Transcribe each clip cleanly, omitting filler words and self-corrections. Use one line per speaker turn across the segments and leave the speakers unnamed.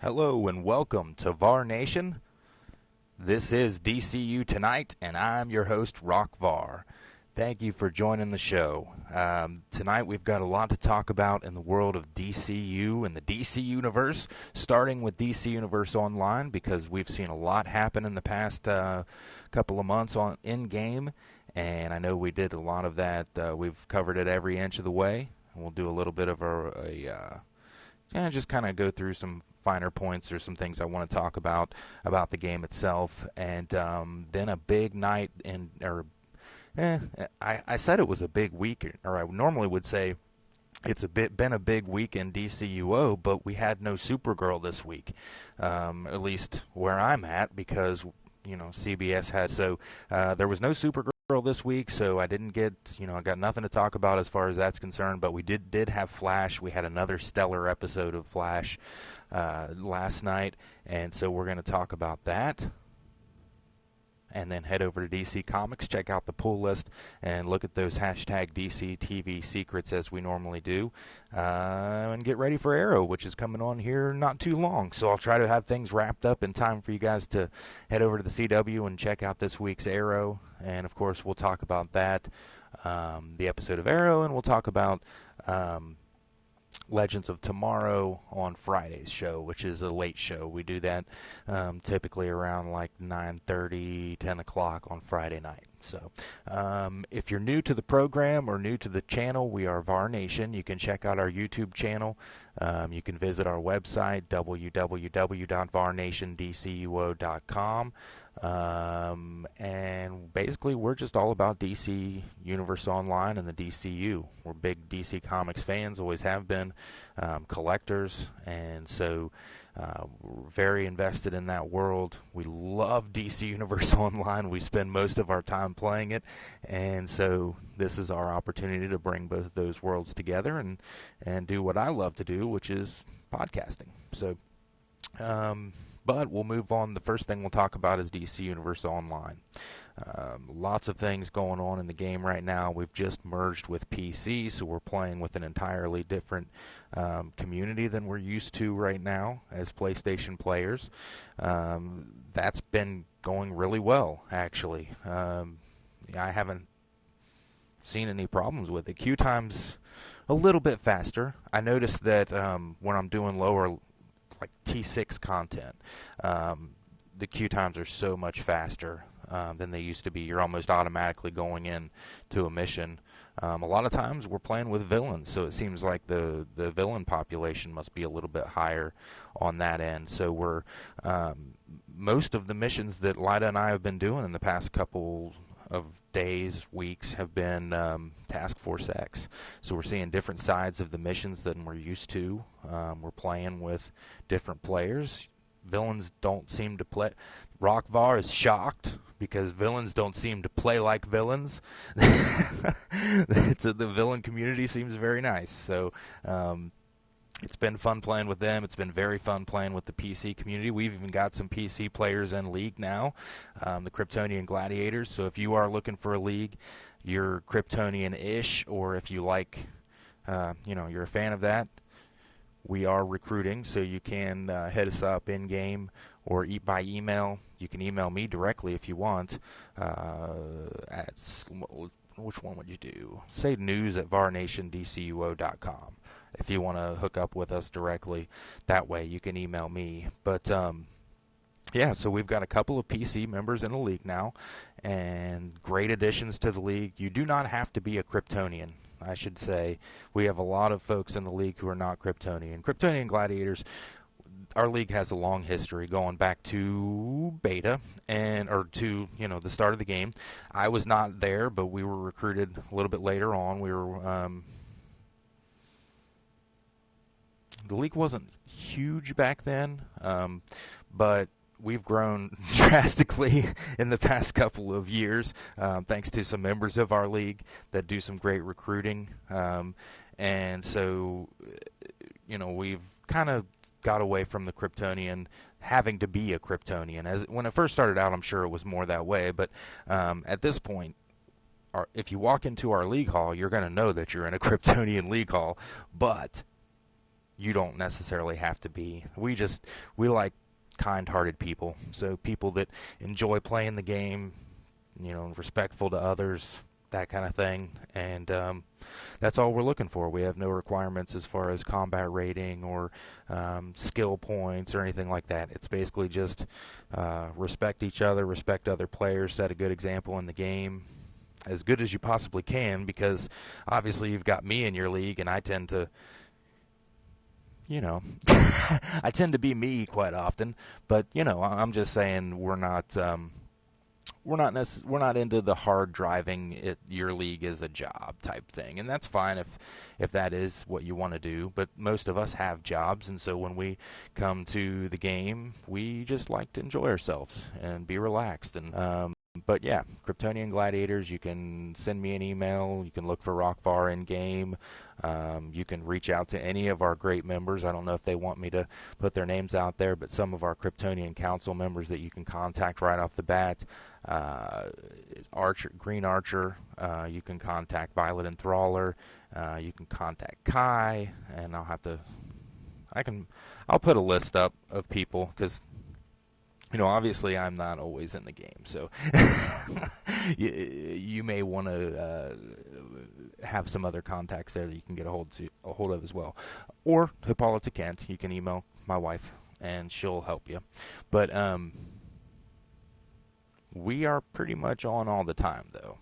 Hello and welcome to VAR Nation. This is DCU Tonight, and I'm your host, Rock VAR. Thank you for joining the show. Tonight we've got a lot to talk about in the world of DCU and the DC Universe, starting with DC Universe Online, because we've seen a lot happen in the past couple of months in-game, and I know we did a lot of that. We've covered it every inch of the way, and we'll do a little bit of just kind of go through some finer points or some things I want to talk about the game itself, and then a big night I said it was a big week, or I normally would say it's been a big week in DCUO, but we had no Supergirl this week, at least where I'm at, because CBS has. So there was no Supergirl this week, so I didn't get, I got nothing to talk about as far as that's concerned, but we did have Flash. We had another stellar episode of Flash last night, and so we're going to talk about that. And then head over to DC Comics, check out the pull list, and look at those hashtag DC TV secrets as we normally do. And get ready for Arrow, which is coming on here not too long. So I'll try to have things wrapped up in time for you guys to head over to the CW and check out this week's Arrow. And, of course, we'll talk about that, the episode of Arrow, and we'll talk about Legends of Tomorrow on Friday's show, which is a late show. We do that typically around like 9:30, 10 o'clock on Friday night. So if you're new to the program or new to the channel, we are VAR Nation. You can check out our YouTube channel. You can visit our website, www.varnationdcuo.com. And basically, we're just all about DC Universe Online and the DCU. We're big DC Comics fans, always have been, collectors, and so we're very invested in that world. We love DC Universe Online. We spend most of our time playing it, and so this is our opportunity to bring both of those worlds together and do what I love to do, which is podcasting. So but we'll move on. The first thing we'll talk about is DC Universe Online. Lots of things going on in the game right now. We've just merged with PC, so we're playing with an entirely different community than we're used to right now as PlayStation players. That's been going really well, actually. I haven't seen any problems with it. Queue time's a little bit faster. I noticed that when I'm doing lower, like T6 content, the queue times are so much faster than they used to be. You're almost automatically going in to a mission. A lot of times we're playing with villains, so it seems like the villain population must be a little bit higher on that end. So we're most of the missions that Lyda and I have been doing in the past couple of days, weeks, have been Task Force X. So we're seeing different sides of the missions than we're used to. We're playing with different players. Villains don't seem to play. Rockvar is shocked because villains don't seem to play like villains. The villain community seems very nice. So it's been fun playing with them. It's been very fun playing with the PC community. We've even got some PC players in League now, the Kryptonian Gladiators. So if you are looking for a league, you're Kryptonian-ish, or if you like, you're a fan of that, we are recruiting. So you can hit us up in-game or by email. You can email me directly if you want. Which one would you do? Say news@varnationdcuo.com. If you want to hook up with us directly, that way you can email me. But yeah, so we've got a couple of PC members in the league now, and great additions to the league. You do not have to be a Kryptonian, I should say. We have a lot of folks in the league who are not Kryptonian. Kryptonian Gladiators, our league has a long history going back to beta or to the start of the game. I was not there, but we were recruited a little bit later on. We were the league wasn't huge back then, but we've grown drastically in the past couple of years, thanks to some members of our league that do some great recruiting. And so, we've kind of got away from the Kryptonian having to be a Kryptonian. When it first started out, I'm sure it was more that way, but at this point, if you walk into our league hall, you're going to know that you're in a Kryptonian league hall, but you don't necessarily have to be. We like kind-hearted people, so people that enjoy playing the game, respectful to others, that kind of thing, and that's all we're looking for. We have no requirements as far as combat rating or skill points or anything like that. It's basically just respect each other, respect other players, set a good example in the game, as good as you possibly can, because obviously you've got me in your league, and I tend to, I tend to be me quite often. But I'm just saying we're not into the hard driving your league is a job type thing, and that's fine if that is what you want to do. But most of us have jobs, and so when we come to the game, we just like to enjoy ourselves and be relaxed. And but yeah, Kryptonian Gladiators, you can send me an email. You can look for Rockvar in game. You can reach out to any of our great members. I don't know if they want me to put their names out there, but some of our Kryptonian Council members that you can contact right off the bat. Green Archer. You can contact Violet Enthraller. You can contact Kai, and I'll put a list up of people, because obviously I'm not always in the game, so you may want to have some other contacts there that you can get a hold of as well. Or Hippolyta Kent, you can email my wife, and she'll help you. But we are pretty much on all the time, though.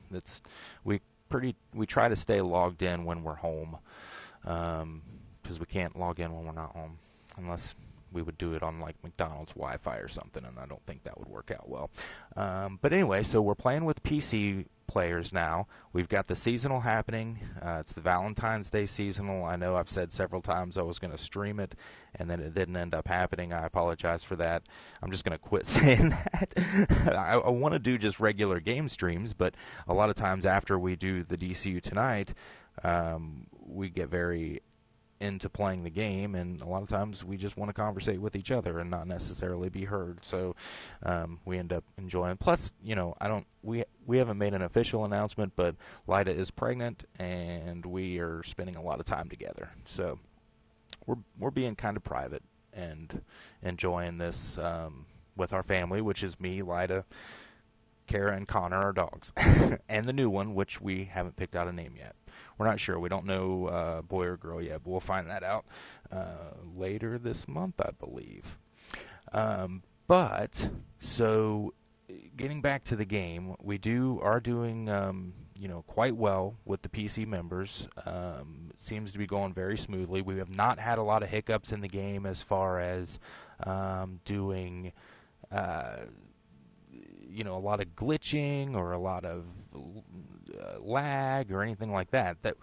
We try to stay logged in when we're home, because we can't log in when we're not home, unless we would do it on like McDonald's Wi-Fi or something, and I don't think that would work out well. But anyway, so we're playing with PC players now. We've got the seasonal happening. It's the Valentine's Day seasonal. I know I've said several times I was going to stream it, and then it didn't end up happening. I apologize for that. I'm just going to quit saying that. I want to do just regular game streams, but a lot of times after we do the DCU Tonight, we get very into playing the game, and a lot of times we just want to conversate with each other and not necessarily be heard. So we end up enjoying. Plus, we haven't made an official announcement, but Lyda is pregnant, and we are spending a lot of time together. So we're being kind of private and enjoying this with our family, which is me, Lyda, Kara, and Connor, our dogs, and the new one, which we haven't picked out a name yet. We're not sure. We don't know boy or girl yet, but we'll find that out later this month, I believe. But so getting back to the game, we are doing quite well with the PC members. It seems to be going very smoothly. We have not had a lot of hiccups in the game as far as doing a lot of glitching or a lot of lag or anything like that. That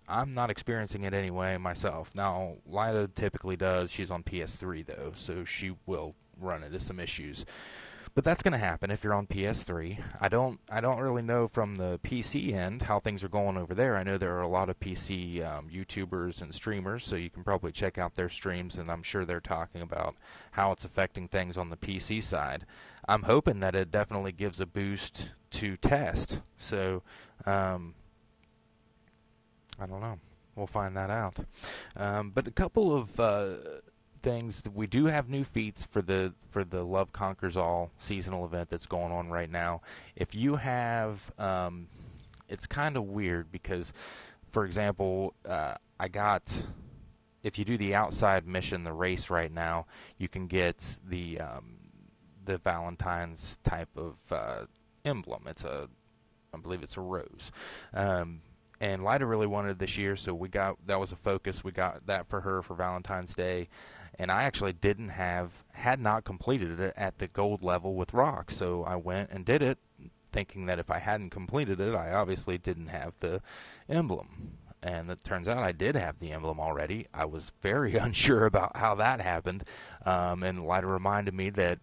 I'm not experiencing it anyway myself. Now, Lyda typically does. She's on PS3 though, so she will run into some issues. But that's going to happen if you're on PS3. I don't really know from the PC end how things are going over there. I know there are a lot of PC YouTubers and streamers, so you can probably check out their streams, and I'm sure they're talking about how it's affecting things on the PC side. I'm hoping that it definitely gives a boost to test. So I don't know. We'll find that out. But a couple of things. We do have new feats for the Love Conquers All seasonal event that's going on right now. If you have, it's kind of weird because, for example, if you do the outside mission, the race right now, you can get the Valentine's type of emblem. I believe it's a rose. And Lyda really wanted it this year, so that was a focus. We got that for her for Valentine's Day. And I actually had not completed it at the gold level with Rock, so I went and did it, thinking that if I hadn't completed it, I obviously didn't have the emblem. And it turns out I did have the emblem already. I was very unsure about how that happened, and Lyda reminded me that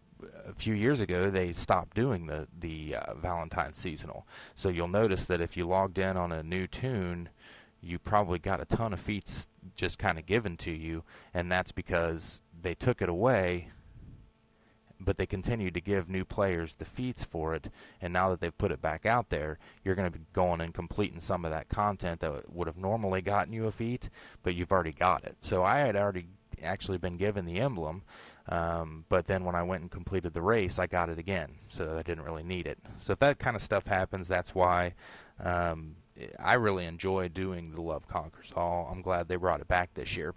a few years ago they stopped doing the Valentine's seasonal. So you'll notice that if you logged in on a new tune, you probably got a ton of feats just kind of given to you, and that's because they took it away, but they continued to give new players the feats for it, and now that they've put it back out there, you're going to be going and completing some of that content that would have normally gotten you a feat, but you've already got it. So I had already actually been given the emblem, but then when I went and completed the race, I got it again, so I didn't really need it. So if that kind of stuff happens, that's why I really enjoy doing the Love Conquers All. I'm glad they brought it back this year.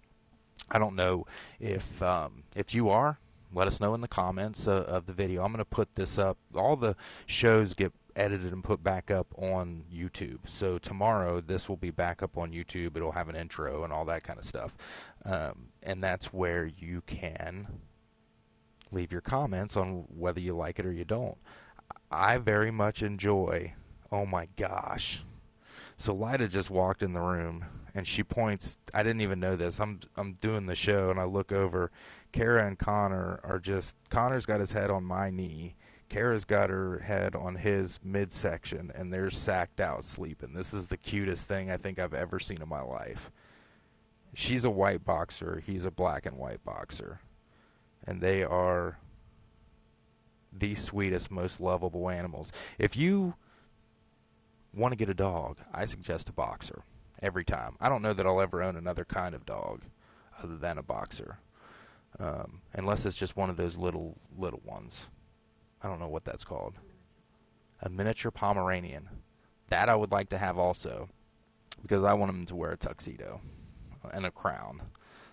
I don't know if you are. Let us know in the comments of the video. I'm going to put this up. All the shows get edited and put back up on YouTube. So tomorrow this will be back up on YouTube. It'll have an intro and all that kind of stuff. And that's where you can leave your comments on whether you like it or you don't. I very much enjoy. Oh my gosh. So Lyda just walked in the room and she points. I didn't even know this. I'm doing the show and I look over. Kara and Connor are just. Connor's got his head on my knee. Kara's got her head on his midsection, and they're sacked out sleeping. This is the cutest thing I think I've ever seen in my life. She's a white boxer. He's a black and white boxer. And they are the sweetest, most lovable animals. If you want to get a dog, I suggest a boxer every time. I don't know that I'll ever own another kind of dog other than a boxer, unless it's just one of those little ones. I don't know what that's called. A miniature Pomeranian. That I would like to have also, because I want him to wear a tuxedo and a crown.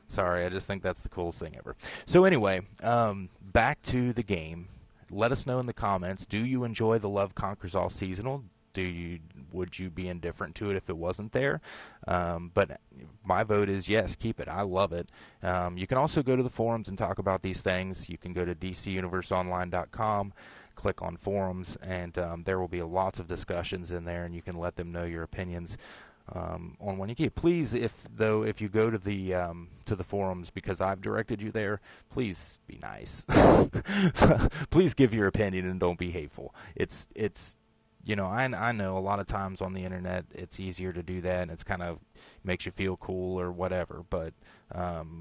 Sorry, I just think that's the coolest thing ever. So anyway, back to the game. Let us know in the comments. Do you enjoy the Love Conquers All seasonal? Would you be indifferent to it if it wasn't there? But my vote is yes, keep it. I love it. You can also go to the forums and talk about these things. You can go to dcuniverseonline.com, click on forums, and there will be lots of discussions in there, and you can let them know your opinions on when you keep. Please, if you go to the forums, because I've directed you there, please be nice. Please give your opinion and don't be hateful. It's I know a lot of times on the internet it's easier to do that and it's kind of makes you feel cool or whatever, but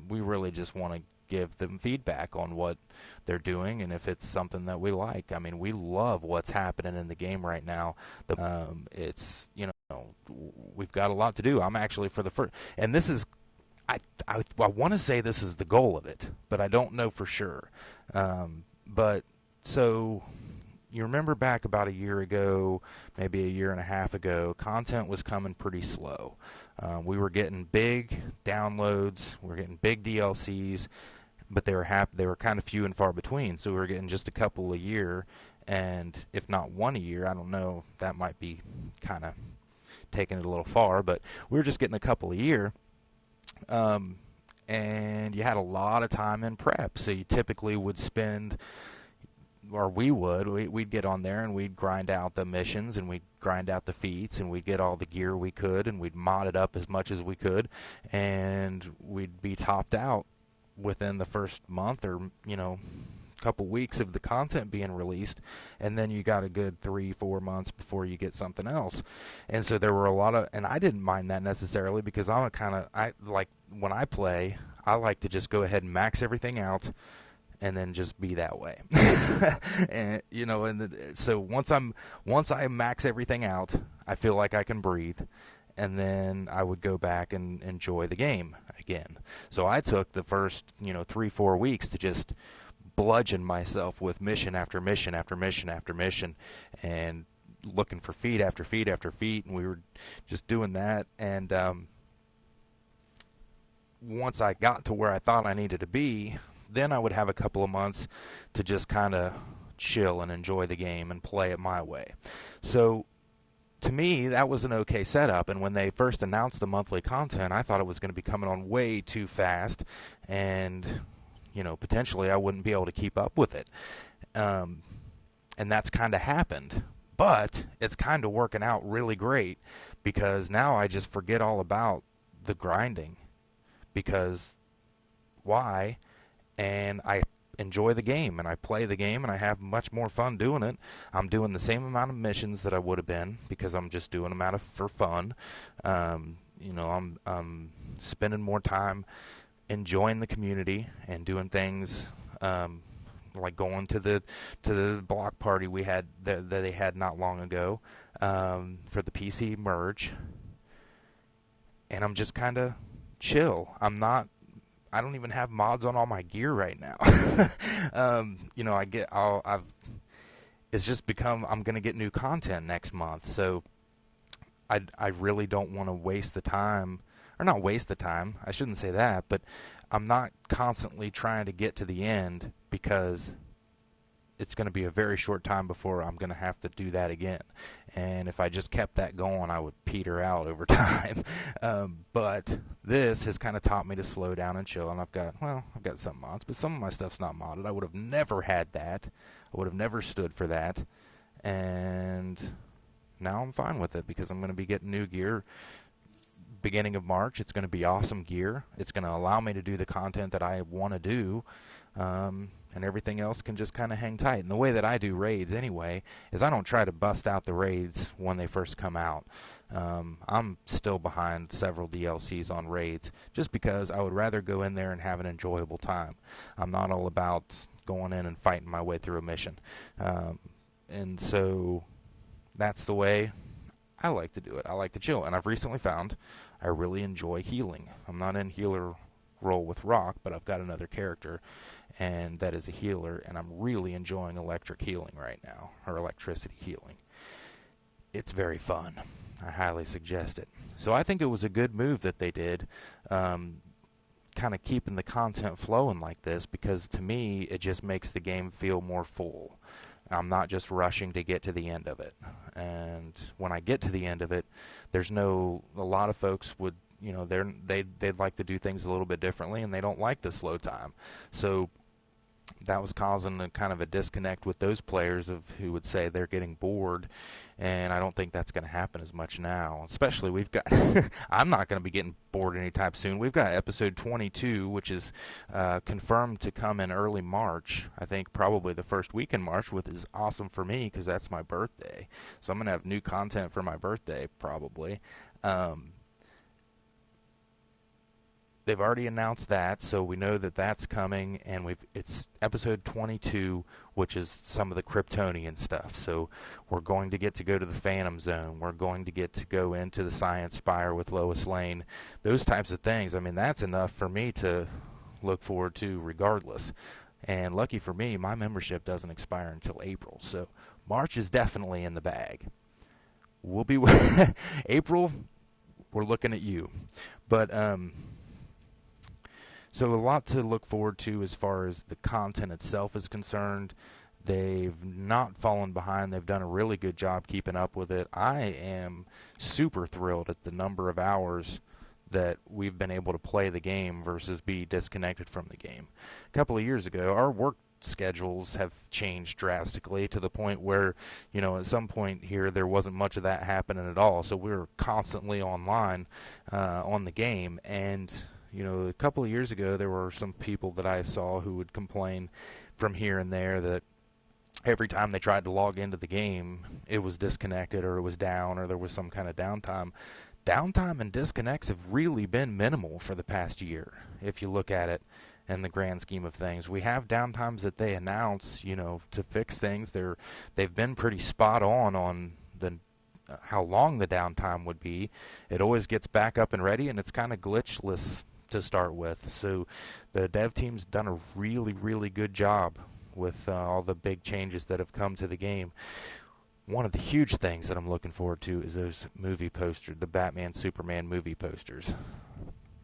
we really just want to give them feedback on what they're doing and if it's something that we like. I mean, we love what's happening in the game right now. It's, we've got a lot to do. I'm actually for the first, and this is, I want to say this is the goal of it, but I don't know for sure. But so you remember back about a year ago, maybe a year and a half ago, content was coming pretty slow. We were getting big downloads, we were getting big DLCs, but they were kind of few and far between. So we were getting just a couple a year, and if not one a year, I don't know, that might be kind of taking it a little far, but we were just getting a couple a year. And you had a lot of time in prep, so you typically would spend, or we'd get on there and we'd grind out the missions and we'd grind out the feats and we'd get all the gear we could and we'd mod it up as much as we could, and we'd be topped out within the first month or couple weeks of the content being released, and then you got a good 3-4 months before you get something else. And so there were a lot of, and I didn't mind that necessarily, because I like when I play, I like to just go ahead and max everything out and then just be that way. And so once I max everything out, I feel like I can breathe, and then I would go back and enjoy the game again. So I took the first 3-4 weeks to just bludgeon myself with mission after mission after mission after mission, and looking for feat after feat after feat, and we were just doing that. And once I got to where I thought I needed to be, then I would have a couple of months to just kind of chill and enjoy the game and play it my way. So to me, that was an okay setup. And when they first announced the monthly content, I thought it was going to be coming on way too fast, and potentially I wouldn't be able to keep up with it. And that's kind of happened. But it's kind of working out really great, because now I just forget all about the grinding. Because why? And I enjoy the game, and I play the game, and I have much more fun doing it. I'm doing the same amount of missions that I would have been, because I'm just doing them for fun. I'm spending more time enjoying the community and doing things like going to the block party we had that they had not long ago for the PC merge, and I'm just kind of chill. I don't even have mods on all my gear right now. It's just become, I'm going to get new content next month, so I really don't want to waste the time, or not waste the time, I shouldn't say that, but I'm not constantly trying to get to the end because it's going to be a very short time before I'm going to have to do that again. And if I just kept that going, I would peter out over time. But this has kind of taught me to slow down and chill. And I've got some mods, but some of my stuff's not modded. I would have never had that. I would have never stood for that. And now I'm fine with it because I'm going to be getting new gear beginning of March. It's going to be awesome gear. It's going to allow me to do the content that I want to do. And everything else can just kind of hang tight. And the way that I do raids anyway is I don't try to bust out the raids when they first come out. I'm still behind several DLCs on raids just because I would rather go in there and have an enjoyable time. I'm not all about going in and fighting my way through a mission. And so that's the way I like to do it. I like to chill. And I've recently found I really enjoy healing. I'm not in healer role with Rock, but I've got another character, and that is a healer, and I'm really enjoying electric healing right now, or electricity healing. It's very fun. I highly suggest it. So I think it was a good move that they did, kind of keeping the content flowing like this, because to me, it just makes the game feel more full. I'm not just rushing to get to the end of it. And when I get to the end of it, a lot of folks would, they'd like to do things a little bit differently, and they don't like the slow time. So that was causing a kind of a disconnect with those players who would say they're getting bored, and I don't think that's going to happen as much now. Especially we've got, I'm not going to be getting bored anytime soon. We've got episode 22, which is confirmed to come in early March. I think probably the first week in March, which is awesome for me because that's my birthday. So I'm going to have new content for my birthday probably. They've already announced that, so we know that that's coming, and it's episode 22, which is some of the Kryptonian stuff. So we're going to get to go to the Phantom Zone. We're going to get to go into the Science Spire with Lois Lane. Those types of things. I mean, that's enough for me to look forward to regardless. And lucky for me, my membership doesn't expire until April, so March is definitely in the bag. We'll be April, we're looking at you. But so a lot to look forward to as far as the content itself is concerned. They've not fallen behind. They've done a really good job keeping up with it. I am super thrilled at the number of hours that we've been able to play the game versus be disconnected from the game. A couple of years ago, our work schedules have changed drastically to the point where, at some point here there wasn't much of that happening at all. So we were constantly online on the game, and a couple of years ago, there were some people that I saw who would complain from here and there that every time they tried to log into the game, it was disconnected or it was down or there was some kind of downtime. Downtime and disconnects have really been minimal for the past year, if you look at it in the grand scheme of things. We have downtimes that they announce, to fix things. They've been pretty spot on the how long the downtime would be. It always gets back up and ready, and it's kind of glitchless to start with. So the dev team's done a really, really good job with all the big changes that have come to the game. One of the huge things that I'm looking forward to is those movie posters, the Batman Superman movie posters.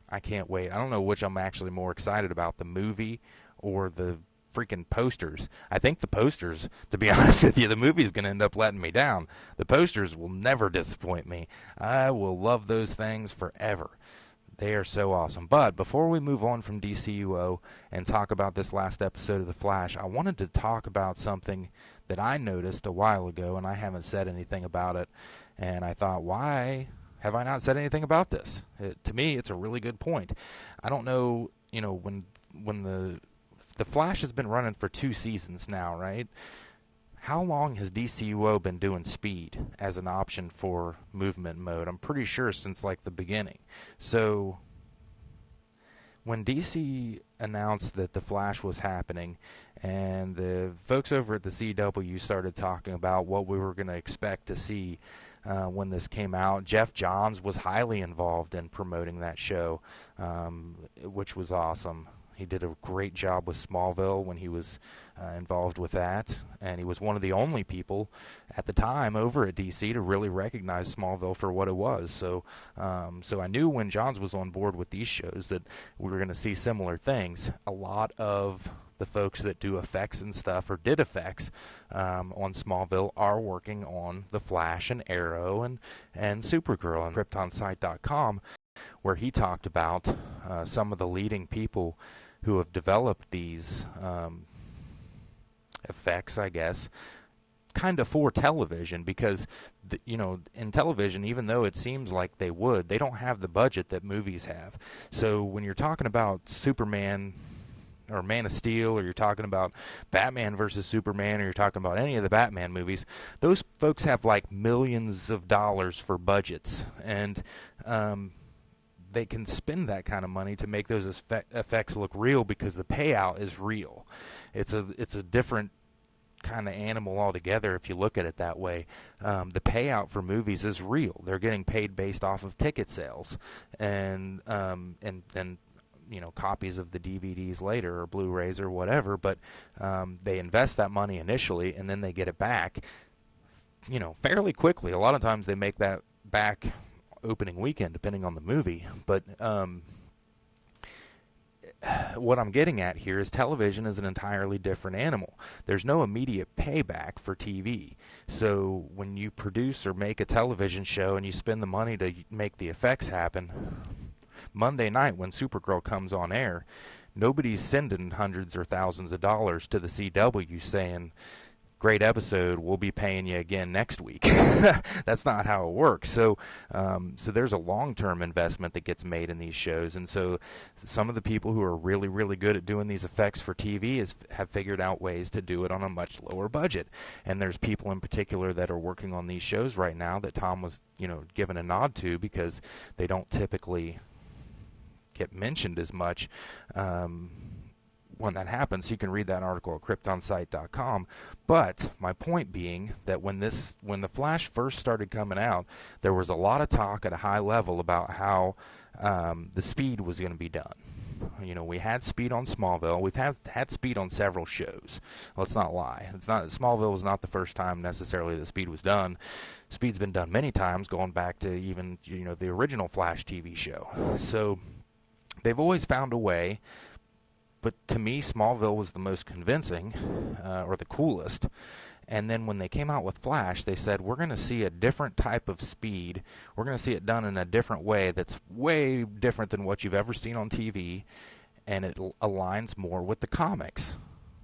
I can't wait. I don't know which I'm actually more excited about, the movie or the freaking posters. I think the posters, to be honest with you, the movie's going to end up letting me down. The posters will never disappoint me. I will love those things forever. They are so awesome. But before we move on from DCUO and talk about this last episode of The Flash, I wanted to talk about something that I noticed a while ago, and I haven't said anything about it. And I thought, why have I not said anything about this? To me, it's a really good point. I don't know, when the Flash has been running for 2 seasons now, right? How long has DCUO been doing speed as an option for movement mode? I'm pretty sure since like the beginning. So when DC announced that the Flash was happening and the folks over at the CW started talking about what we were going to expect to see when this came out. Jeff Johns was highly involved in promoting that show, which was awesome. He did a great job with Smallville when he was involved with that, and he was one of the only people at the time over at DC to really recognize Smallville for what it was. So I knew when Johns was on board with these shows that we were going to see similar things. A lot of the folks that do effects and stuff, or did effects on Smallville, are working on The Flash and Arrow and Supergirl. And KryptonSite.com, where he talked about some of the leading people who have developed these effects, I guess, kind of for television, because in television, even though it seems like they don't have the budget that movies have. So when you're talking about Superman or Man of Steel, or you're talking about Batman versus Superman, or you're talking about any of the Batman movies, those folks have like millions of dollars for budgets, and they can spend that kind of money to make those effects look real, because the payout is real. It's a different kind of animal altogether if you look at it that way. The payout for movies is real. They're getting paid based off of ticket sales and copies of the DVDs later, or Blu-rays or whatever, but they invest that money initially and then they get it back fairly quickly. A lot of times they make that back opening weekend, depending on the movie. But what I'm getting at here is television is an entirely different animal. There's no immediate payback for TV. So when you produce or make a television show and you spend the money to make the effects happen, Monday night when Supergirl comes on air, nobody's sending hundreds or thousands of dollars to the CW saying, great episode, we'll be paying you again next week. That's not how it works. So there's a long-term investment that gets made in these shows, and so some of the people who are really, really good at doing these effects for TV have figured out ways to do it on a much lower budget. And there's people in particular that are working on these shows right now that Tom was, given a nod to, because they don't typically get mentioned as much when that happens. You can read that article at KryptonSite.com. But my point being that when the Flash first started coming out, there was a lot of talk at a high level about how the speed was going to be done. We had speed on Smallville. We've had speed on several shows. Let's not lie. Smallville was not the first time necessarily that speed was done. Speed's been done many times, going back to even the original Flash TV show. So they've always found a way. But to me, Smallville was the most convincing, or the coolest. And then when they came out with Flash, they said, we're going to see a different type of speed. We're going to see it done in a different way that's way different than what you've ever seen on TV, and it aligns more with the comics,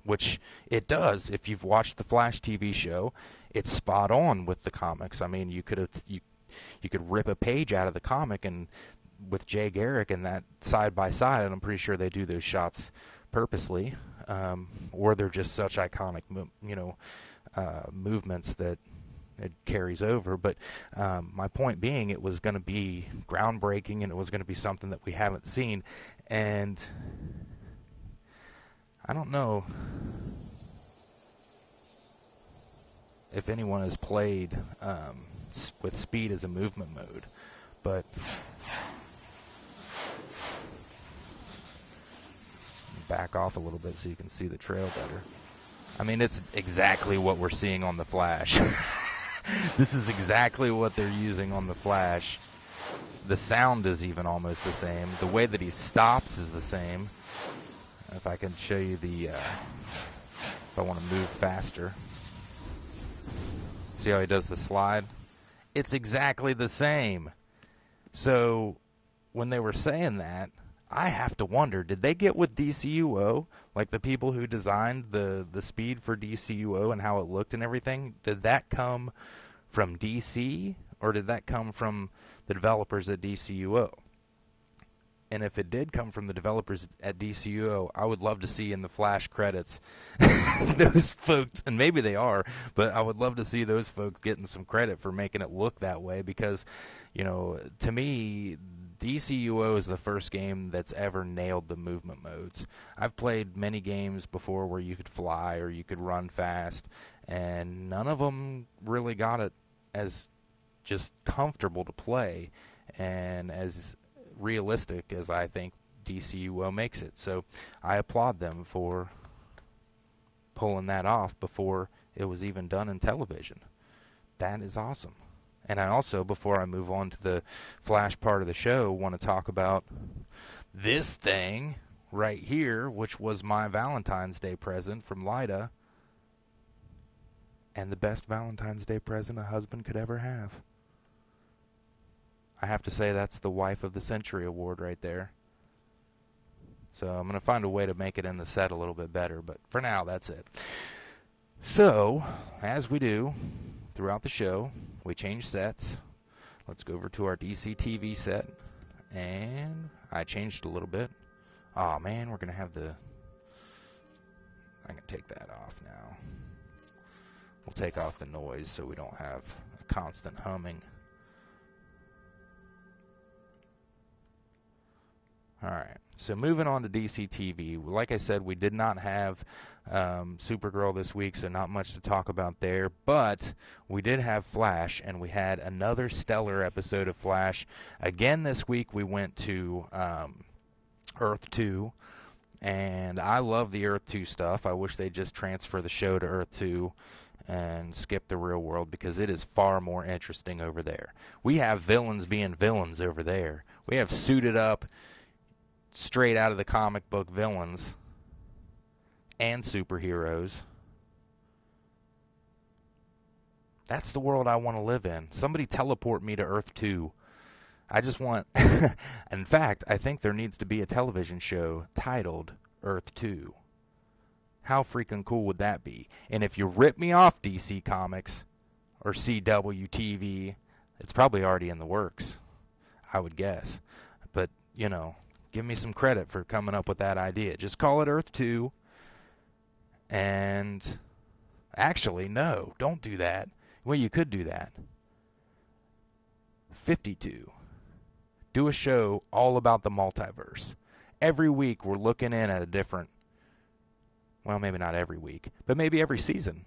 which it does. If you've watched the Flash TV show, it's spot on with the comics. I mean, you could rip a page out of the comic and with Jay Garrick and that side by side, and I'm pretty sure they do those shots purposely, or they're just such iconic, movements that it carries over. But my point being, it was going to be groundbreaking, and it was going to be something that we haven't seen. And I don't know if anyone has played with speed as a movement mode, but back off a little bit so you can see the trail better. I mean, it's exactly what we're seeing on the Flash. This is exactly what they're using on the Flash. The sound is even almost the same. The way that he stops is the same. If I can show you if I want to move faster. See how he does the slide? It's exactly the same. So when they were saying that, I have to wonder, did they get with DCUO, like the people who designed the speed for DCUO and how it looked and everything? Did that come from DC, or did that come from the developers at DCUO? And if it did come from the developers at DCUO, I would love to see in the Flash credits those folks, and maybe they are, but I would love to see those folks getting some credit for making it look that way, because, to me, DCUO is the first game that's ever nailed the movement modes. I've played many games before where you could fly or you could run fast, and none of them really got it as just comfortable to play and as realistic as I think DCU makes it. So I applaud them for pulling that off before it was even done in television. That is awesome. And I also, before I move on to the Flash part of the show, want to talk about this thing right here, which was my Valentine's Day present from Lyda, and the best Valentine's Day present a husband could ever have. I have to say that's the Wife of the Century award right there. So I'm going to find a way to make it in the set a little bit better, but for now, that's it. So, as we do throughout the show, we change sets. Let's go over to our DC TV set, and I changed a little bit. Oh man, we're going to have I can take that off now. We'll take off the noise so we don't have a constant humming. Alright, so moving on to DC TV. Like I said, we did not have Supergirl this week, so not much to talk about there. But we did have Flash, and we had another stellar episode of Flash. Again this week we went to Earth 2, and I love the Earth 2 stuff. I wish they'd just transfer the show to Earth 2 and skip the real world, because it is far more interesting over there. We have villains being villains over there. We have suited up, straight out of the comic book villains and superheroes. That's the world I want to live in. Somebody teleport me to Earth 2. I just want... In fact, I think there needs to be a television show titled Earth 2. How freaking cool would that be? And if you rip me off, DC Comics or CW TV, it's probably already in the works, I would guess. But, you know, give me some credit for coming up with that idea. Just call it Earth 2. And actually, no, don't do that. Well, you could do that. 52. Do a show all about the multiverse. Every week we're looking in at a different, well, maybe not every week, but maybe every season.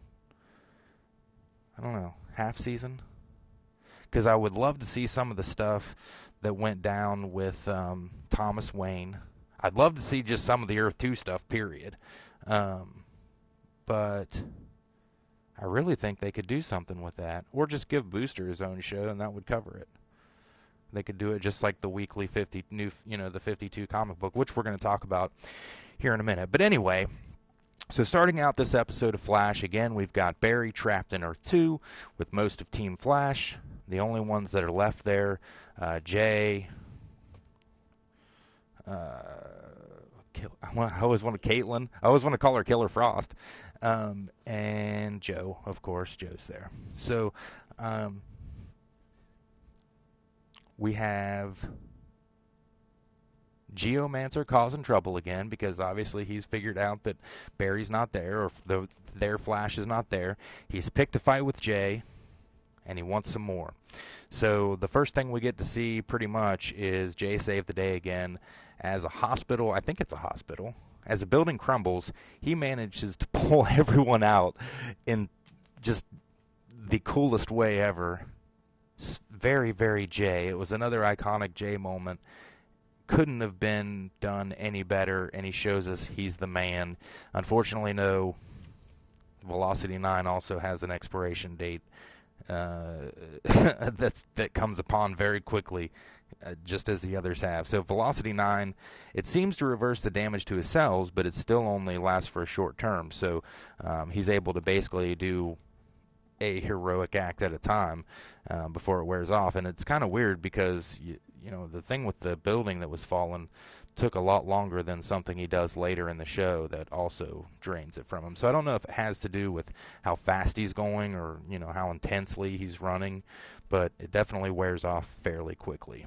I don't know, half season? Because I would love to see some of the stuff that went down with Thomas Wayne. I'd love to see just some of the Earth 2 stuff, period. But I really think they could do something with that. Or just give Booster his own show, and that would cover it. They could do it just like the weekly the 52 comic book, which we're going to talk about here in a minute. But anyway, so starting out this episode of Flash, again, we've got Barry trapped in Earth 2 with most of Team Flash. The only ones that are left there, Jay, I always want to Caitlin. I always want to call her Killer Frost. And Joe, of course. Joe's there. So we have Geomancer causing trouble again, because obviously he's figured out that Barry's not there, or their Flash is not there. He's picked a fight with Jay, and he wants some more. So the first thing we get to see pretty much is Jay save the day again as a hospital. I think it's a hospital. As a building crumbles, he manages to pull everyone out in just the coolest way ever. Very, very Jay. It was another iconic Jay moment. Couldn't have been done any better, and he shows us he's the man. Unfortunately, no. Velocity 9 also has an expiration date that comes upon very quickly, just as the others have. So Velocity 9, it seems to reverse the damage to his cells, but it still only lasts for a short term. So he's able to basically do a heroic act at a time before it wears off. And it's kind of weird because you know, the thing with the building that was fallen took a lot longer than something he does later in the show that also drains it from him. So I don't know if it has to do with how fast he's going, or, you know, how intensely he's running, but it definitely wears off fairly quickly.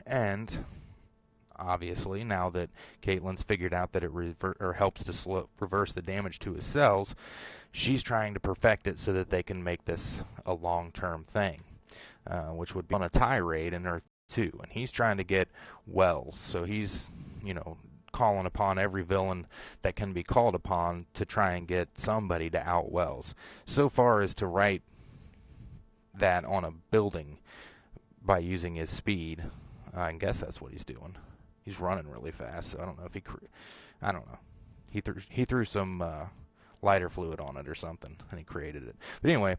And obviously, now that Caitlin's figured out that it helps to reverse the damage to his cells, she's trying to perfect it so that they can make this a long-term thing, which would be on a tirade in Earth 2. And he's trying to get Wells, so he's, you know, calling upon every villain that can be called upon to try and get somebody to out Wells. So far as to write that on a building by using his speed. I guess that's what he's doing. He's running really fast, so I don't know if I don't know. He threw some lighter fluid on it or something, and he created it. But anyway,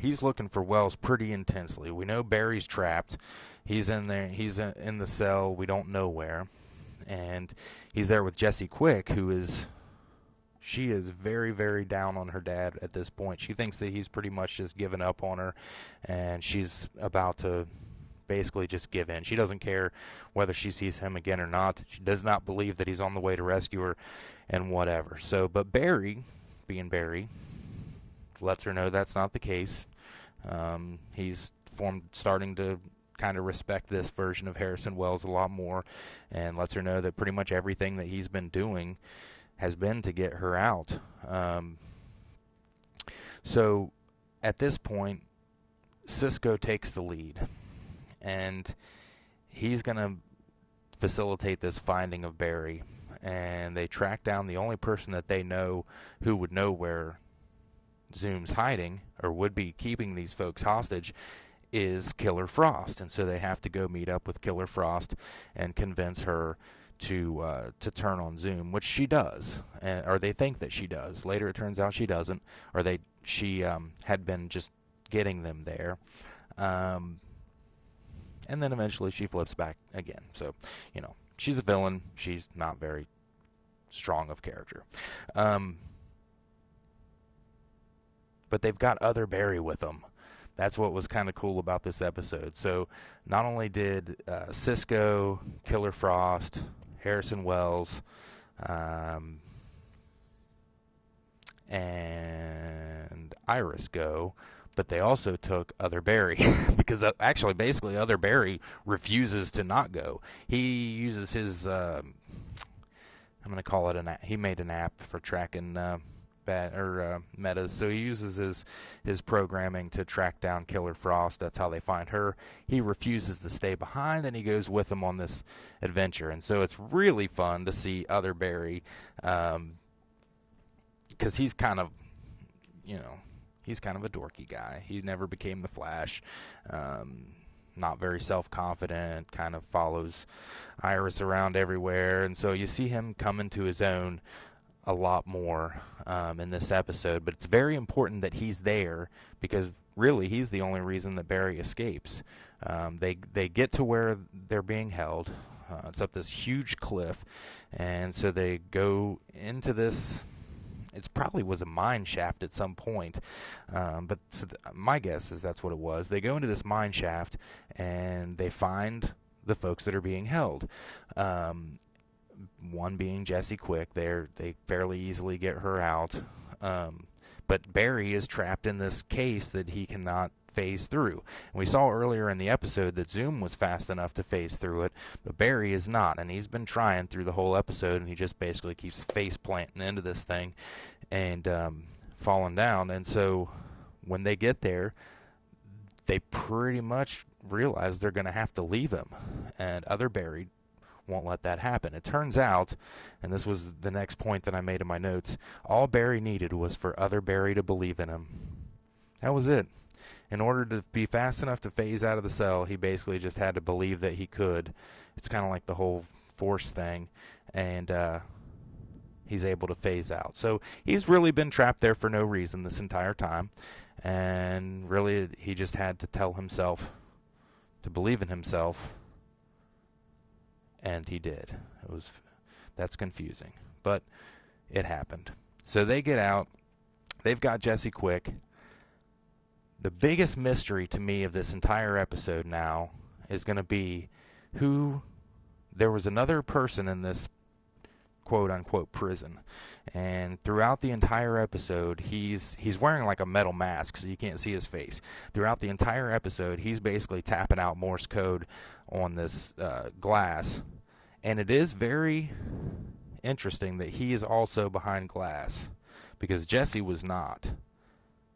he's looking for Wells pretty intensely. We know Barry's trapped. He's in there. He's in the cell. We don't know where, and he's there with Jessie Quick, she is very, very down on her dad at this point. She thinks that he's pretty much just given up on her, and she's about to basically just give in. She doesn't care whether she sees him again or not. She does not believe that he's on the way to rescue her and whatever. So, but Barry, being Barry, lets her know that's not the case. He's starting to kind of respect this version of Harrison Wells a lot more, and lets her know that pretty much everything that he's been doing has been to get her out. So at this point, Cisco takes the lead, and he's going to facilitate this finding of Barry, and they track down the only person that they know who would know where Zoom's hiding or would be keeping these folks hostage is Killer Frost, and so they have to go meet up with Killer Frost and convince her to turn on Zoom, which she does, or they think that she does. Later, it turns out she doesn't, or she had been just getting them there, and then eventually she flips back again. So, she's a villain. She's not very strong of character, but they've got other Barry with them. That's what was kind of cool about this episode. So, not only did Cisco, Killer Frost, Harrison Wells, and Iris go, but they also took Other Barry because actually, basically, Other Barry refuses to not go. He uses his, I'm going to call it an app. He made an app for tracking metas, so he uses his programming to track down Killer Frost. That's how they find her. He refuses to stay behind, and he goes with them on this adventure. And so it's really fun to see Other Barry, because he's kind of a dorky guy. He never became the Flash. Not very self-confident, kind of follows Iris around everywhere, and so you see him come into his own a lot more in this episode. But it's very important that he's there, because really he's the only reason that Barry escapes. They get to where they're being held. It's up this huge cliff, and so they go into this. It probably was a mine shaft at some point, but my guess is that's what it was. They go into this mine shaft, and they find the folks that are being held. One being Jessie Quick. They fairly easily get her out, but Barry is trapped in this case that he cannot phase through. And we saw earlier in the episode that Zoom was fast enough to phase through it, but Barry is not, and he's been trying through the whole episode, and he just basically keeps face planting into this thing and falling down. And so when they get there, they pretty much realize they're going to have to leave him, and Other Barry won't let that happen. It turns out, and this was the next point that I made in my notes, all Barry needed was for Other Barry to believe in him. That was it. In order to be fast enough to phase out of the cell, he basically just had to believe that he could. It's kind of like the whole force thing, and he's able to phase out. So he's really been trapped there for no reason this entire time, and really he just had to tell himself to believe in himself, and he did. That's confusing, but it happened. So they get out. They've got Jessie Quick. The biggest mystery to me of this entire episode now is going to be there was another person in this quote-unquote prison, and throughout the entire episode he's wearing like a metal mask so you can't see his face. Throughout the entire episode he's basically tapping out Morse code on this glass, and it is very interesting that he is also behind glass, because Jessie was not,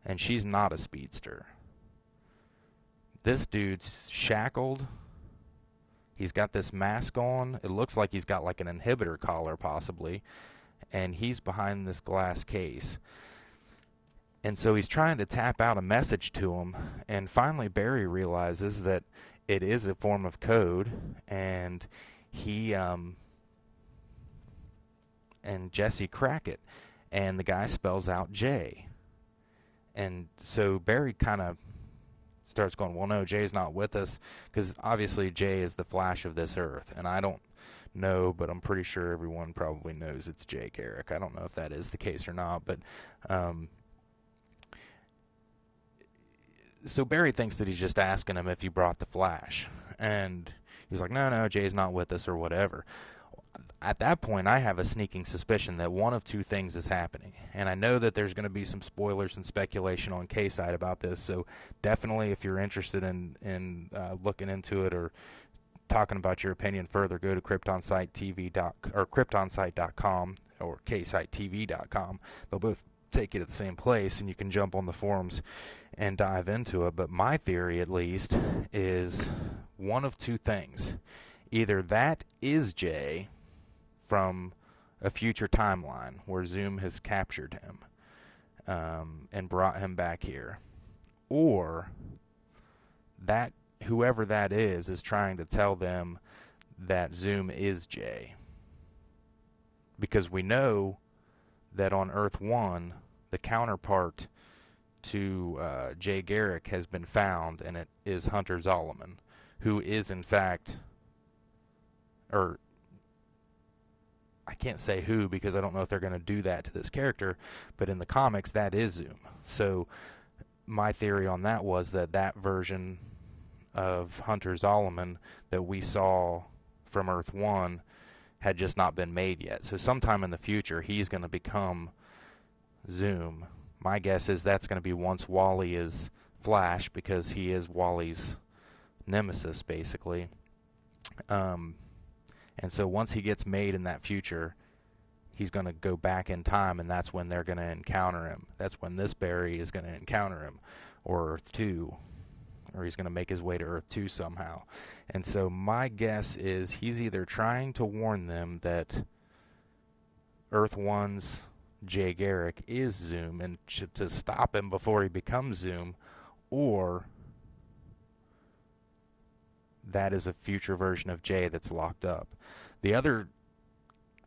and she's not a speedster. This dude's shackled. He's got this mask on. It looks like he's got like an inhibitor collar possibly, and he's behind this glass case. And so he's trying to tap out a message to him, and finally Barry realizes that it is a form of code, and he and Jesse crack it, and the guy spells out J. And so Barry kind of starts going, well, no, Jay's not with us, because obviously Jay is the Flash of this Earth, and I don't know, but I'm pretty sure everyone probably knows it's Jay Garrick. I don't know if that is the case or not, but so Barry thinks that he's just asking him if he brought the Flash, and he's like, no, Jay's not with us or whatever. At that point, I have a sneaking suspicion that one of two things is happening, and I know that there's going to be some spoilers and speculation on K-Side about this, so definitely if you're interested in looking into it or talking about your opinion further, go to kryptonsite.com or ksite.tv.com. They'll both take you to the same place, and you can jump on the forums and dive into it. But my theory, at least, is one of two things. Either that is Jay from a future timeline where Zoom has captured him and brought him back here, or that whoever that is trying to tell them that Zoom is Jay. Because we know that on Earth 1, the counterpart to Jay Garrick has been found, and it is Hunter Zolomon, who is in fact, or I can't say who because I don't know if they're going to do that to this character, but in the comics that is Zoom. So my theory on that was that that version of Hunter Zolomon that we saw from Earth 1 had just not been made yet. So sometime in the future he's going to become Zoom. My guess is that's going to be once Wally is Flash, because he is Wally's nemesis basically. And so once he gets made in that future, he's going to go back in time, and that's when they're going to encounter him. That's when this Barry is going to encounter him, or Earth 2, or he's going to make his way to Earth 2 somehow. And so my guess is he's either trying to warn them that Earth 1's Jay Garrick is Zoom, and to stop him before he becomes Zoom, or that is a future version of Jay that's locked up. The other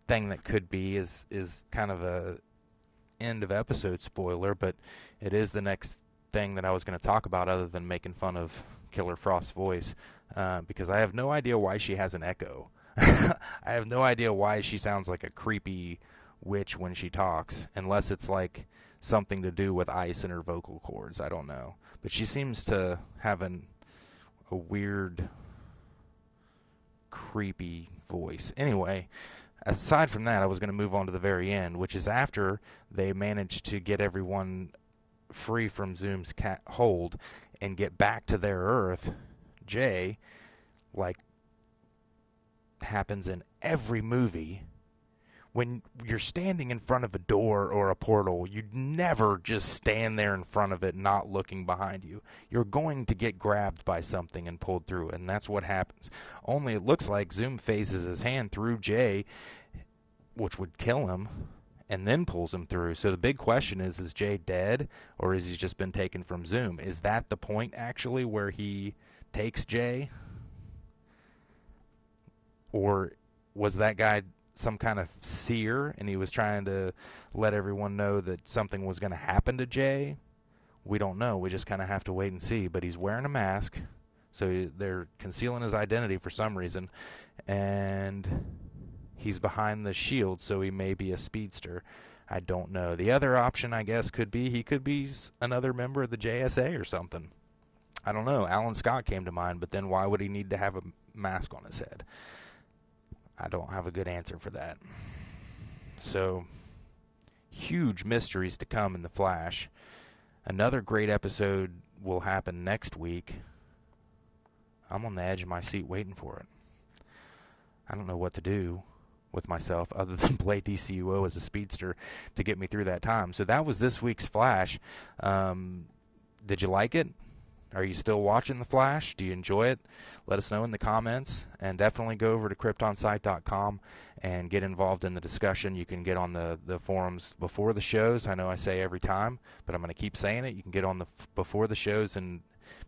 thing that could be is kind of a end of episode spoiler, but it is the next thing that I was going to talk about, other than making fun of Killer Frost's voice, because I have no idea why she has an echo. I have no idea why she sounds like a creepy witch when she talks, unless it's like something to do with ice in her vocal cords. I don't know, but she seems to have a weird, creepy voice. Anyway, aside from that, I was going to move on to the very end, which is after they managed to get everyone free from Zoom's hold and get back to their Earth. Jay, like happens in every movie, when you're standing in front of a door or a portal, you'd never just stand there in front of it not looking behind you. You're going to get grabbed by something and pulled through, and that's what happens. Only it looks like Zoom phases his hand through Jay, which would kill him, and then pulls him through. So the big question is Jay dead, or has he just been taken from Zoom? Is that the point, actually, where he takes Jay? Or was that guy some kind of seer, and he was trying to let everyone know that something was going to happen to Jay? We don't know. We just kind of have to wait and see. But he's wearing a mask, so they're concealing his identity for some reason, and he's behind the shield, so he may be a speedster. I don't know. The other option, I guess, could be he could be another member of the JSA or something. I don't know. Alan Scott came to mind, but then why would he need to have a mask on his head? I don't have a good answer for that. So, huge mysteries to come in The Flash. Another great episode will happen next week. I'm on the edge of my seat waiting for it. I don't know what to do with myself other than play DCUO as a speedster to get me through that time. So that was this week's Flash. Did you like it? Are you still watching The Flash? Do you enjoy it? Let us know in the comments, and definitely go over to KryptonSite.com and get involved in the discussion. You can get on the forums before the shows. I know I say every time, but I'm going to keep saying it. You can get on the before the shows and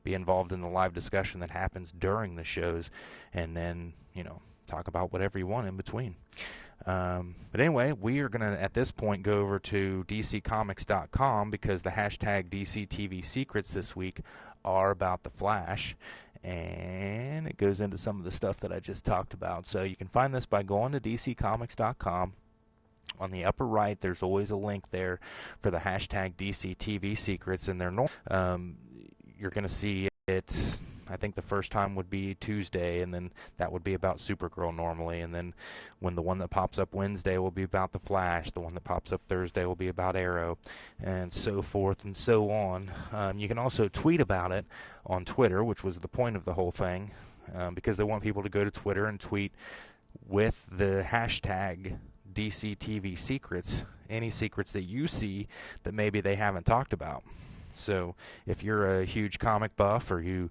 be involved in the live discussion that happens during the shows, and then, talk about whatever you want in between. But anyway, we are going to, at this point, go over to DCComics.com because the hashtag DCTV secrets this week are about the Flash, and it goes into some of the stuff that I just talked about. So you can find this by going to DCComics.com. On the upper right, there's always a link there for the hashtag DCTV secrets, and you're going to see it. I think the first time would be Tuesday, and then that would be about Supergirl normally, and then when the one that pops up Wednesday will be about the Flash, the one that pops up Thursday will be about Arrow, and so forth and so on. You can also tweet about it on Twitter, which was the point of the whole thing, because they want people to go to Twitter and tweet with the hashtag DCTV secrets, any secrets that you see that maybe they haven't talked about. So if you're a huge comic buff, or you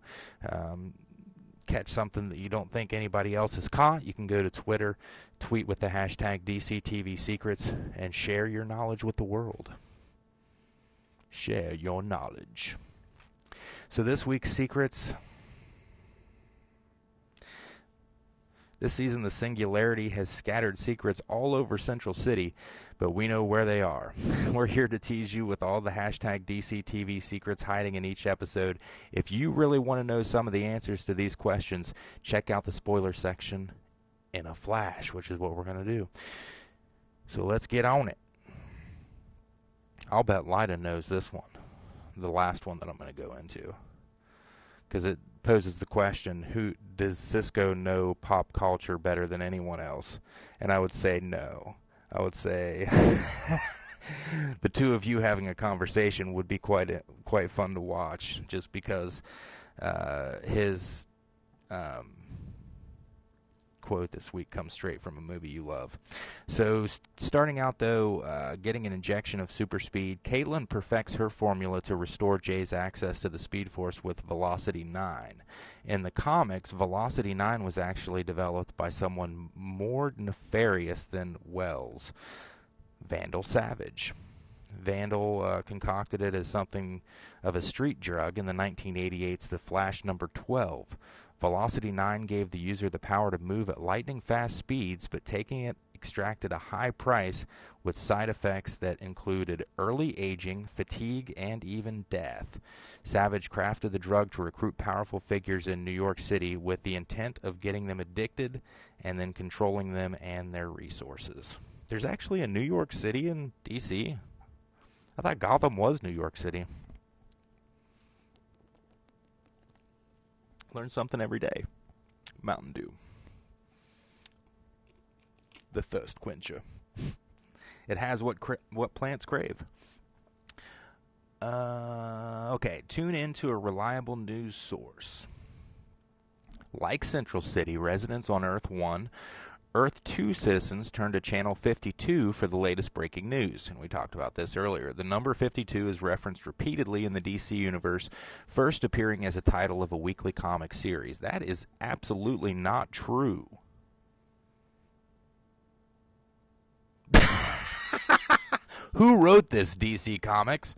catch something that you don't think anybody else has caught, you can go to Twitter, tweet with the hashtag DCTV secrets, and share your knowledge with the world. Share your knowledge. So this week's secrets. This season, the Singularity has scattered secrets all over Central City, but we know where they are. We're here to tease you with all the hashtag DCTV secrets hiding in each episode. If you really want to know some of the answers to these questions, check out the spoiler section in a flash, which is what we're going to do. So let's get on it. I'll bet Lyda knows this one, the last one that I'm going to go into, because it poses the question, who does Cisco know pop culture better than anyone else? And I would say no. I would say the two of you having a conversation would be quite fun to watch, just because his quote this week comes straight from a movie you love. So starting out though, getting an injection of super speed, Caitlin perfects her formula to restore Jay's access to the Speed Force with Velocity 9. In the comics, Velocity 9 was actually developed by someone more nefarious than Wells, Vandal Savage. Vandal concocted it as something of a street drug in the 1988's The Flash number 12. Velocity 9 gave the user the power to move at lightning-fast speeds, but taking it extracted a high price with side effects that included early aging, fatigue, and even death. Savage crafted the drug to recruit powerful figures in New York City with the intent of getting them addicted and then controlling them and their resources. There's actually a New York City in DC. I thought Gotham was New York City. Learn something every day. Mountain Dew. The thirst quencher. It has what plants crave. Okay, tune in to a reliable news source. Like Central City, residents on Earth 1, Earth 2 citizens turn to Channel 52 for the latest breaking news, and we talked about this earlier. The number 52 is referenced repeatedly in the DC universe, first appearing as a title of a weekly comic series. That is absolutely not true. Who wrote this, DC Comics?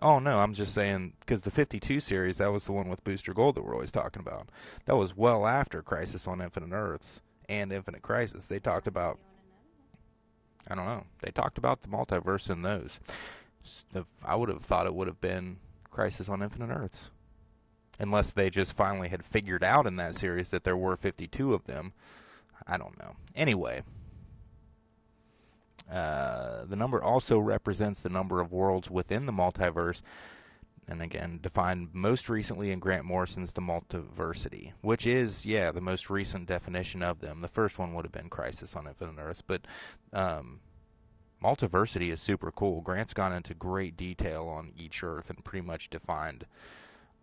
Oh, no, I'm just saying, because the 52 series, that was the one with Booster Gold that we're always talking about. That was well after Crisis on Infinite Earths and Infinite Crisis. They talked about, I don't know, they talked about the multiverse in those. I would have thought it would have been Crisis on Infinite Earths. Unless they just finally had figured out in that series that there were 52 of them. I don't know. Anyway. The number also represents the number of worlds within the multiverse, and again, defined most recently in Grant Morrison's The Multiversity, which is, the most recent definition of them. The first one would have been Crisis on Infinite Earths, but Multiversity is super cool. Grant's gone into great detail on each Earth and pretty much defined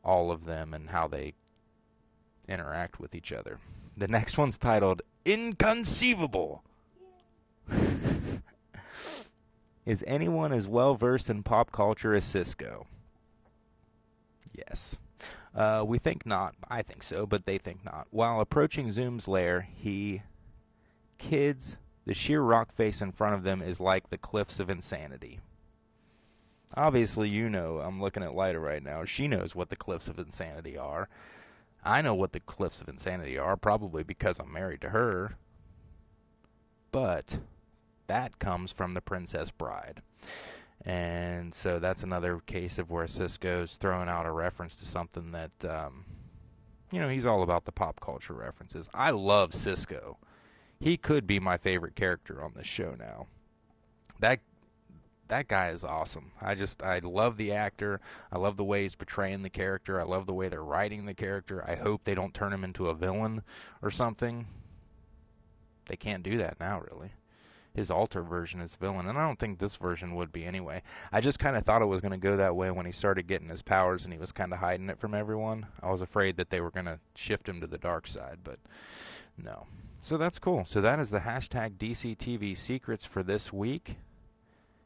all of them and how they interact with each other. The next one's titled Inconceivable. Is anyone as well versed in pop culture as Cisco? Yes. We think not. I think so, but they think not. While approaching Zoom's lair, kids, the sheer rock face in front of them is like the cliffs of insanity. Obviously, you know, I'm looking at Lyda right now. She knows what the cliffs of insanity are. I know what the cliffs of insanity are, probably because I'm married to her. But that comes from The Princess Bride. And so that's another case of where Cisco's throwing out a reference to something that, he's all about the pop culture references. I love Cisco. He could be my favorite character on this show now. That guy is awesome. I love the actor. I love the way he's portraying the character. I love the way they're writing the character. I hope they don't turn him into a villain or something. They can't do that now, really. His alter version is villain, and I don't think this version would be anyway. I just kind of thought it was going to go that way when he started getting his powers and he was kind of hiding it from everyone. I was afraid that they were going to shift him to the dark side, but no. So that's cool. So that is the hashtag DCTV secrets for this week,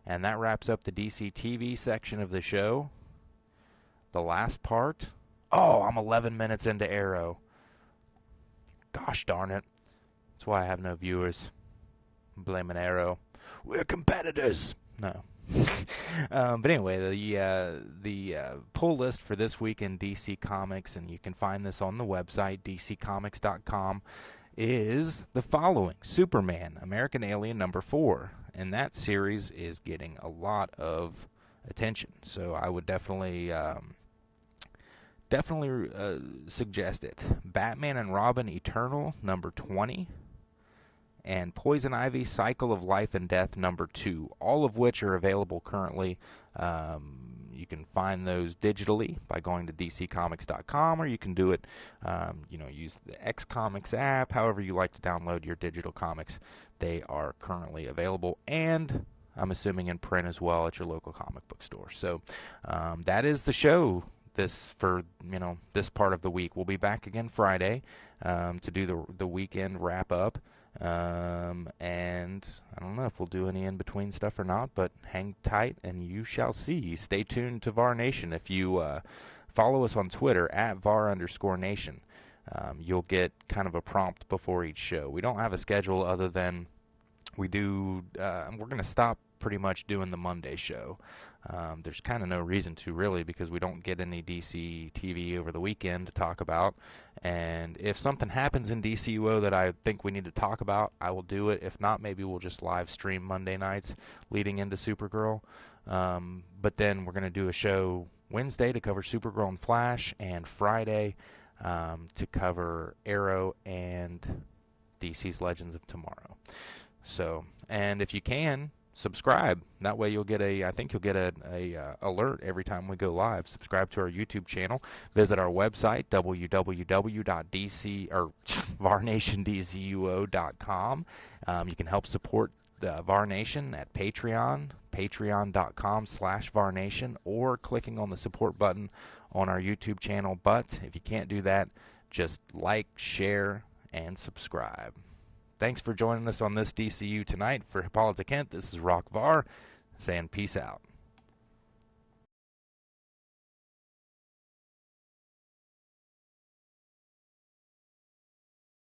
and that wraps up the DCTV section of the show. The last part. Oh, I'm 11 minutes into Arrow. Gosh darn it. That's why I have no viewers. Blaming Arrow. We're competitors. No. But anyway, the pull list for this week in DC Comics, and you can find this on the website, dccomics.com, is the following. Superman, American Alien number 4. And that series is getting a lot of attention. So I would definitely suggest it. Batman and Robin Eternal number 20. And Poison Ivy, Cycle of Life and Death, number 2, all of which are available currently. You can find those digitally by going to dccomics.com, or you can do it, use the XComics app, however you like to download your digital comics. They are currently available, and I'm assuming in print as well at your local comic book store. So that is the show. This part of the week. We'll be back again Friday to do the weekend wrap up. And I don't know if we'll do any in-between stuff or not, but hang tight and you shall see. Stay tuned to VAR Nation. If you follow us on Twitter at VAR_Nation, you'll get kind of a prompt before each show. We don't have a schedule other than we're going to stop pretty much doing the Monday show. There's kind of no reason to, really, because we don't get any DC TV over the weekend to talk about. And if something happens in DCUO that I think we need to talk about, I will do it. If not, maybe we'll just live stream Monday nights leading into Supergirl. But then we're going to do a show Wednesday to cover Supergirl and Flash, and Friday to cover Arrow and DC's Legends of Tomorrow. So, and if you can, subscribe. That way you'll get a alert every time we go live. Subscribe to our YouTube channel. Visit our website, varnationdcuo.com. You can help support the VAR Nation at Patreon, patreon.com/VARNation, or clicking on the support button on our YouTube channel. But if you can't do that, just like, share, and subscribe. Thanks for joining us on this DCU Tonight. For Hippolyta Kent, this is Rock VAR saying peace out.